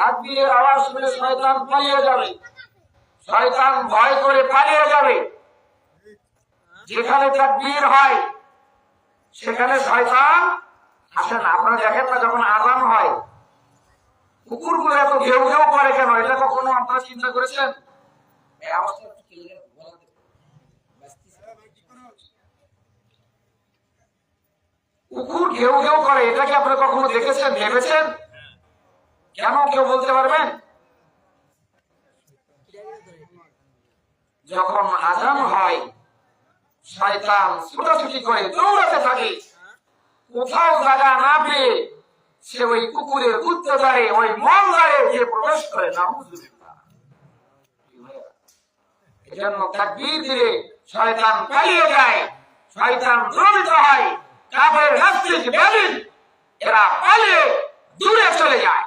তাকবীরের আওয়াজ শুনে শয়তান পালিয়ে যাবে, শয়তান ভয় করে পালিয়ে যাবে। যেখানে তাকবীর হয় সেখানে শয়তান আসে না। আপনারা দেখেন না যখন আযান হয় কুকুরগুলো এত ঘেউ ঘেউ করে কেন? এটা কখনো আপনারা চিন্তা করেছেন? কুকুর ঘেউ ঘেউ করে, এটা কি আপনারা কখনো দেখেছেন, ভেবেছেন? কেন কেউ বলতে পারবেন? যখন আযান হয় শয়তান ছুটাছুটি করে দৌড়াতে থাকে, কোথাও জায়গা না পেয়ে সে ওই কুকুরের গুপ্তদ্বারে ওই মলদ্বারে গিয়ে প্রবেশ করে। নাউযুবিল্লাহ। এজন্য তাকবীর দিলে শয়তান পালিয়ে যায়, শয়তান দ্রবিত হয়, কাফের নাস্তিক বেঈমান এরা পালিয়ে দূরে চলে যায়।